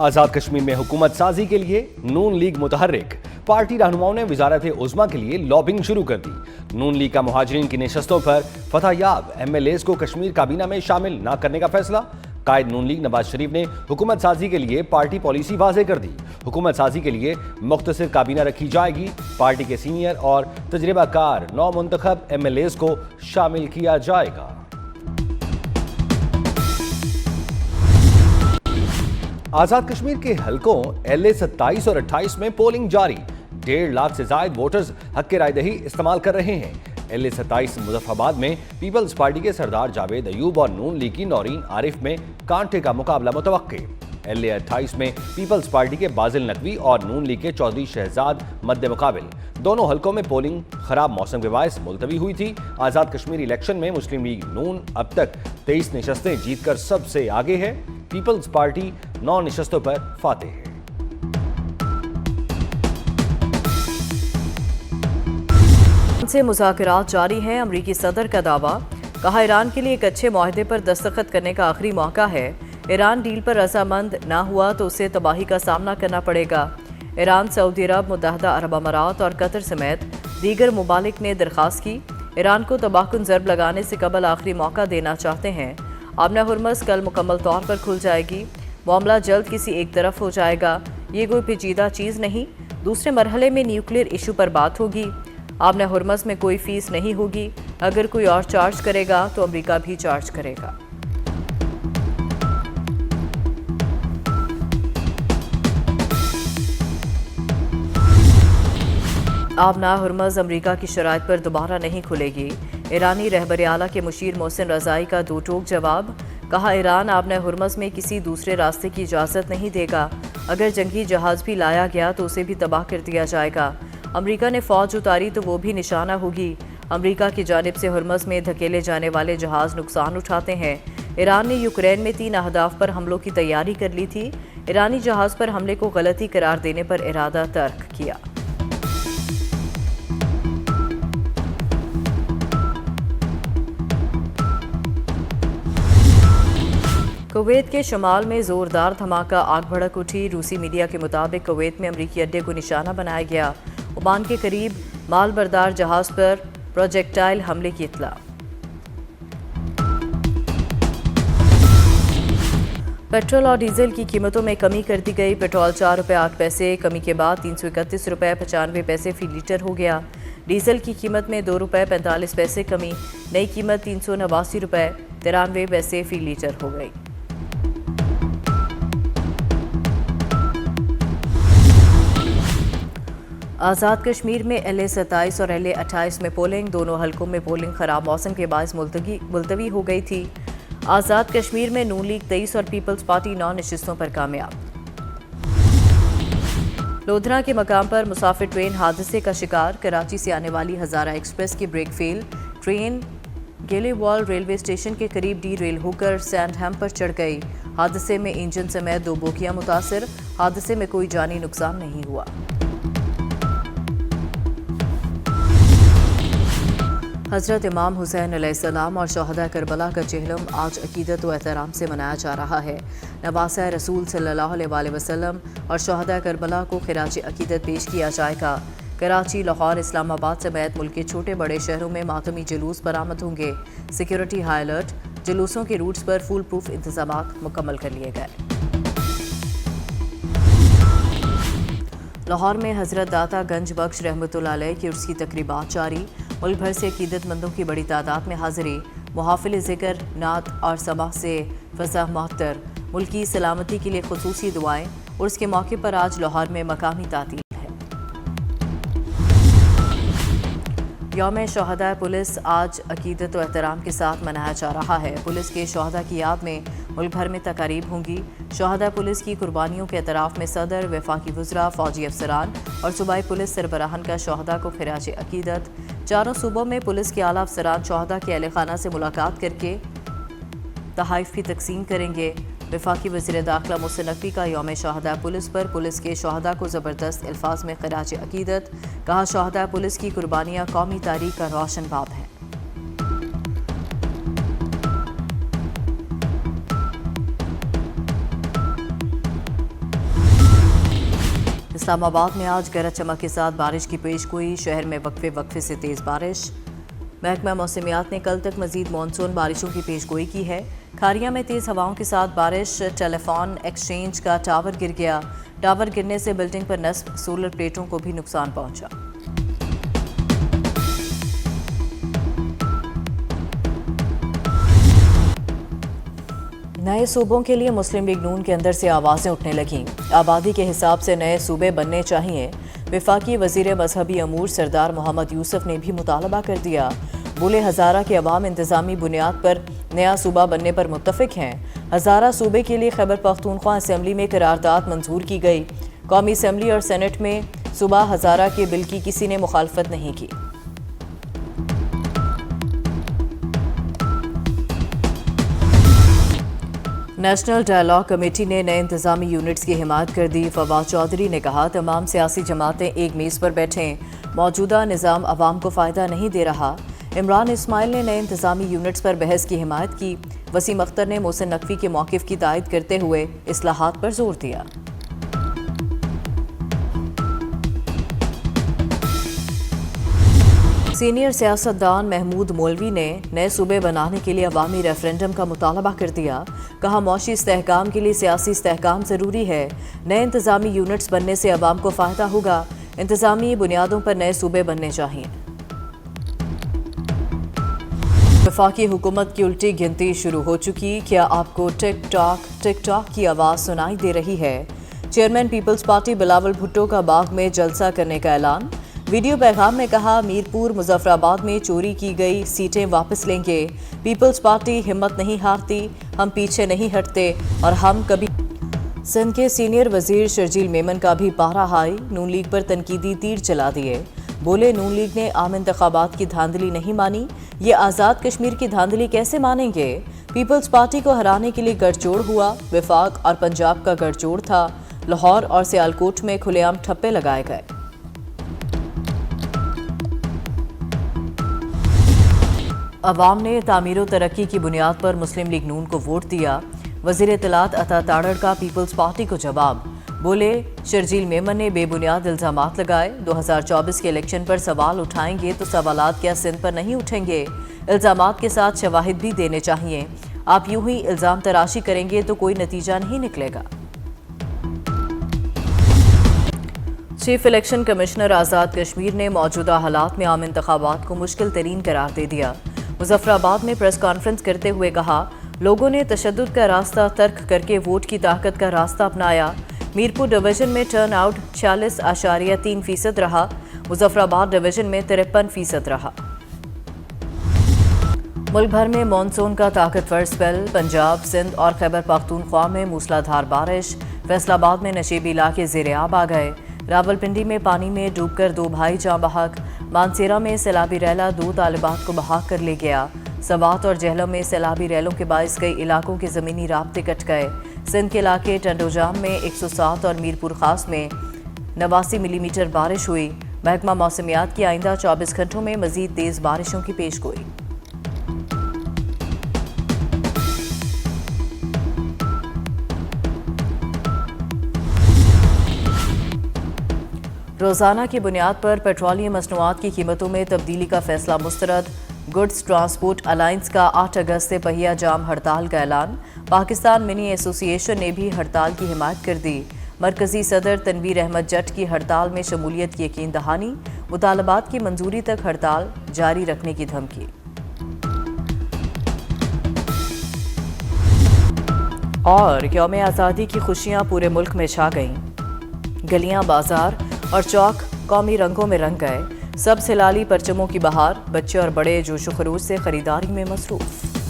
آزاد کشمیر میں حکومت سازی کے لیے نون لیگ متحرک، پارٹی رہنماؤں نے وزارت عظمیٰ کے لیے لابنگ شروع کر دی۔ نون لیگ کا مہاجرین کی نشستوں پر فتح یاب ایم ایل ایز کو کشمیر کابینہ میں شامل نہ کرنے کا فیصلہ۔ قائد نون لیگ نواز شریف نے حکومت سازی کے لیے پارٹی پالیسی واضح کر دی۔ حکومت سازی کے لیے مختصر کابینہ رکھی جائے گی، پارٹی کے سینئر اور تجربہ کار نو منتخب ایم ایل ایز کو شامل کیا جائے گا۔ آزاد کشمیر کے حلقوں LA 27 اور 28 میں پولنگ جاری، 1.5 لاکھ سے زائد ووٹرز حق رائے دہی استعمال کر رہے ہیں۔ LA 27 مظفر آباد میں پیپلز پارٹی کے سردار جاوید ایوب اور نون لیگ کی نورین عارف میں کانٹے کا مقابلہ متوقع۔ LA 28 میں پیپلز پارٹی کے بازل نقوی اور نون لیگ کے چودھری شہزاد مد مقابل۔ دونوں حلقوں میں پولنگ خراب موسم کے باعث ملتوی ہوئی تھی۔ آزاد کشمیر الیکشن میں مسلم لیگ نون اب تک 23 نشستیں جیت کر سب سے آگے ہے۔ پیپلز پارٹی 9 نشستوں پر فاتح ہے۔ سے مذاکرات جاری ہیں، امریکی صدر کا دعویٰ، کہا ایران کے لیے ایک اچھے معاہدے پر دستخط کرنے کا آخری موقع ہے۔ ایران ڈیل پر رضامند نہ ہوا تو اسے تباہی کا سامنا کرنا پڑے گا۔ ایران، سعودی عرب، متحدہ عرب امارات اور قطر سمیت دیگر ممالک نے درخواست کی، ایران کو تباہ کن ضرب لگانے سے قبل آخری موقع دینا چاہتے ہیں۔ آبنہ ہرمز کل مکمل طور پر کھل جائے گی، معاملہ جلد کسی ایک طرف ہو جائے گا، یہ کوئی پیچیدہ چیز نہیں۔ دوسرے مرحلے میں نیوکلیئر ایشو پر بات ہوگی۔ آبنہ ہرمز میں کوئی فیس نہیں ہوگی، اگر کوئی اور چارج کرے گا تو امریکہ بھی چارج کرے گا۔ آبنہ ہرمز امریکہ کی شرائط پر دوبارہ نہیں کھلے گی، ایرانی رہبر اعلیٰ کے مشیر محسن رضائی کا دو ٹوک جواب، کہا ایران آبنہ ہرمز میں کسی دوسرے راستے کی اجازت نہیں دے گا، اگر جنگی جہاز بھی لایا گیا تو اسے بھی تباہ کر دیا جائے گا، امریکہ نے فوج اتاری تو وہ بھی نشانہ ہوگی، امریکہ کی جانب سے ہرمز میں دھکیلے جانے والے جہاز نقصان اٹھاتے ہیں۔ ایران نے یوکرین میں 3 اہداف پر حملوں کی تیاری کر لی تھی، ایرانی جہاز پر حملے کو غلطی قرار دینے پر ارادہ ترک کیا۔ کویت کے شمال میں زوردار دھماکہ، آگ بھڑک اٹھی، روسی میڈیا کے مطابق کویت میں امریکی اڈے کو نشانہ بنایا گیا، عمان کے قریب مال بردار جہاز پر پروجیکٹائل حملے کی اطلاع۔ پیٹرول اور ڈیزل کی قیمتوں میں کمی کر دی گئی، پیٹرول 4 روپے 8 پیسے کمی کے بعد 331 روپے 95 پیسے فی لیٹر ہو گیا، ڈیزل کی قیمت میں 2 روپے 45 پیسے کمی، نئی قیمت 389 روپے 93 پیسے فی لیٹر ہو گئی۔ آزاد کشمیر میں LA 27 اور LA 28 میں پولنگ، دونوں حلقوں میں پولنگ خراب موسم کے باعث ملتوی ہو گئی تھی۔ آزاد کشمیر میں نون لیگ 23 اور پیپلز پارٹی 9 نشستوں پر کامیاب۔ لودھنا کے مقام پر مسافر ٹرین حادثے کا شکار، کراچی سے آنے والی ہزارہ ایکسپریس کی بریک فیل، ٹرین گیلی وال ریلوے اسٹیشن کے قریب ڈی ریل ہو کر سینڈ ہیم پر چڑھ گئی، حادثے میں انجن سمیت 2 بوگیاں متاثر، حادثے میں کوئی جانی نقصان نہیں ہوا۔ حضرت امام حسین علیہ السلام اور شہداء کربلا کا چہلم آج عقیدت و احترام سے منایا جا رہا ہے۔ نواسہ رسول صلی اللہ علیہ وسلم اور شہداء کربلا کو خراج عقیدت پیش کیا جائے گا۔ کراچی، لاہور، اسلام آباد سمیت ملک کے چھوٹے بڑے شہروں میں ماتمی جلوس برآمد ہوں گے، سیکیورٹی ہائی الرٹ، جلوسوں کے روٹس پر فول پروف انتظامات مکمل کر لیے گئے۔ لاہور میں حضرت داتا گنج بخش رحمۃ اللہ علیہ کی عرس کی تقریبات جاری، ملک بھر سے عقیدت مندوں کی بڑی تعداد میں حاضری، محافل ذکر، نعت اور سماع سے فضا معطر، ملکی سلامتی کے لیے خصوصی دعائیں۔ عرس کے موقع پر آج لاہور میں مقامی تعطیل ہے۔ یوم شہداء پولیس آج عقیدت و احترام کے ساتھ منایا جا رہا ہے۔ پولیس کے شہداء کی یاد میں ملک بھر میں تقاریب ہوں گی۔ شہداء پولیس کی قربانیوں کے اعتراف میں صدر، وفاقی وزراء، فوجی افسران اور صوبائی پولیس سربراہان کا شہداء کو خراج عقیدت۔ چاروں صوبوں میں پولیس کے اعلیٰ افسران شہداء کے اہل خانہ سے ملاقات کر کے تحائف بھی تقسیم کریں گے۔ وفاقی وزیر داخلہ محسن نقوی کا یوم شہداء پولیس پر پولیس کے شہداء کو زبردست الفاظ میں خراج عقیدت، کہا شہداء پولیس کی قربانیاں قومی تاریخ کا روشن باب ہیں۔ اسلام آباد میں آج گرج چمک کے ساتھ بارش کی پیشگوئی، شہر میں وقفے وقفے سے تیز بارش۔ محکمہ موسمیات نے کل تک مزید مانسون بارشوں کی پیشگوئی کی ہے۔ کھاریاں میں تیز ہواؤں کے ساتھ بارش، ٹیلی فون ایکسچینج کا ٹاور گر گیا۔ ٹاور گرنے سے بلڈنگ پر نصب سولر پلیٹوں کو بھی نقصان پہنچا۔ نئے صوبوں کے لیے مسلم لیگ نون کے اندر سے آوازیں اٹھنے لگیں۔ آبادی کے حساب سے نئے صوبے بننے چاہیے۔ وفاقی وزیر مذہبی امور سردار محمد یوسف نے بھی مطالبہ کر دیا۔ بولے ہزارہ کے عوام انتظامی بنیاد پر نیا صوبہ بننے پر متفق ہیں۔ ہزارہ صوبے کے لیے خیبر پختونخوا اسمبلی میں قرارداد منظور کی گئی۔ قومی اسمبلی اور سینٹ میں صوبہ ہزارہ کے بل کی کسی نے مخالفت نہیں کی۔ نیشنل ڈائیلاگ کمیٹی نے نئے انتظامی یونٹس کی حمایت کر دی۔ فواد چودھری نے کہا تمام سیاسی جماعتیں ایک میز پر بیٹھیں، موجودہ نظام عوام کو فائدہ نہیں دے رہا۔ عمران اسماعیل نے نئے انتظامی یونٹس پر بحث کی حمایت کی۔ وسیم اختر نے محسن نقوی کے موقف کی تائید کرتے ہوئے اصلاحات پر زور دیا۔ سینئر سیاستدان محمود مولوی نے نئے صوبے بنانے کے لیے عوامی ریفرینڈم کا مطالبہ کر دیا۔ کہا معاشی استحکام کے لیے سیاسی استحکام ضروری ہے۔ نئے انتظامی یونٹس بننے سے عوام کو فائدہ ہوگا۔ انتظامی بنیادوں پر نئے صوبے بننے چاہئیں۔ وفاقی حکومت کی الٹی گنتی شروع ہو چکی۔ کیا آپ کو ٹک ٹاک کی آواز سنائی دے رہی ہے؟ چیئرمین پیپلز پارٹی بلاول بھٹو کا باغ میں جلسہ کرنے کا اعلان۔ ویڈیو پیغام میں کہا میرپور مظفر آباد میں چوری کی گئی سیٹیں واپس لیں گے۔ پیپلز پارٹی ہمت نہیں ہارتی، ہم پیچھے نہیں ہٹتے اور ہم کبھی۔ سندھ کے سینئر وزیر شرجیل میمن کا بھی پارہ ہائی، نون لیگ پر تنقیدی تیر چلا دیے۔ بولے نون لیگ نے عام انتخابات کی دھاندلی نہیں مانی، یہ آزاد کشمیر کی دھاندلی کیسے مانیں گے؟ پیپلز پارٹی کو ہرانے کے لیے گٹھ جوڑ ہوا، وفاق اور پنجاب کا گٹھ جوڑ تھا۔ لاہور اور سیالکوٹ میں کھلے عام ٹھپے لگائے گئے۔ عوام نے تعمیر و ترقی کی بنیاد پر مسلم لیگ نون کو ووٹ دیا۔ وزیر اطلاعات عطا تاڑڑ کا پیپلز پارٹی کو جواب۔ بولے شرجیل میمن نے بے بنیاد الزامات لگائے۔ 2024 کے الیکشن پر سوال اٹھائیں گے تو سوالات کیا سندھ پر نہیں اٹھیں گے؟ الزامات کے ساتھ شواہد بھی دینے چاہیے۔ آپ یوں ہی الزام تراشی کریں گے تو کوئی نتیجہ نہیں نکلے گا۔ Chief election commissioner Azad Kashmir نے موجودہ حالات میں عام انتخابات کو مشکل ترین قرار دے دیا۔ مظفر آباد میں پریس کانفرنس کرتے ہوئے کہا لوگوں نے تشدد کا راستہ ترک کر کے ووٹ کی طاقت کا راستہ اپنایا۔ میرپور ڈویژن میں ٹرن آؤٹ 46.3% رہا، مظفر آباد ڈویژن میں 53% رہا۔ ملک بھر میں مانسون کا طاقتور سپیل، پنجاب، سندھ اور خیبر پختونخوا میں موسلادھار بارش۔ فیصل آباد میں نشیبی علاقے زیر آب آ گئے۔ راولپنڈی میں پانی میں ڈوب کر 2 بھائی جاں بحق۔ مانسیرہ میں سیلابی ریلا 2 طالبات کو بہا کر لے گیا۔ سوات اور جہلم میں سیلابی ریلوں کے باعث کئی علاقوں کے زمینی رابطے کٹ گئے۔ سندھ کے علاقے ٹنڈوجام میں 107 اور میرپور خاص میں 89 ملی میٹر بارش ہوئی۔ محکمہ موسمیات کی آئندہ 24 گھنٹوں میں مزید تیز بارشوں کی پیشگوئی۔ روزانہ کی بنیاد پر پیٹرولیم مصنوعات کی قیمتوں میں تبدیلی کا فیصلہ مسترد۔ گڈز ٹرانسپورٹ الائنس کا 8 اگست سے پہیہ جام ہڑتال کا اعلان۔ پاکستان منی ایسوسی ایشن نے بھی ہڑتال کی حمایت کر دی۔ مرکزی صدر تنویر احمد جٹ کی ہڑتال میں شمولیت کی یقین دہانی۔ مطالبات کی منظوری تک ہڑتال جاری رکھنے کی دھمکی۔ اور یوم آزادی کی خوشیاں پورے ملک میں چھا گئیں۔ گلیاں، بازار اور چوک قومی رنگوں میں رنگ گئے۔ سب ہلالی پرچموں کی بہار، بچے اور بڑے جوش و خروش سے خریداری میں مصروف۔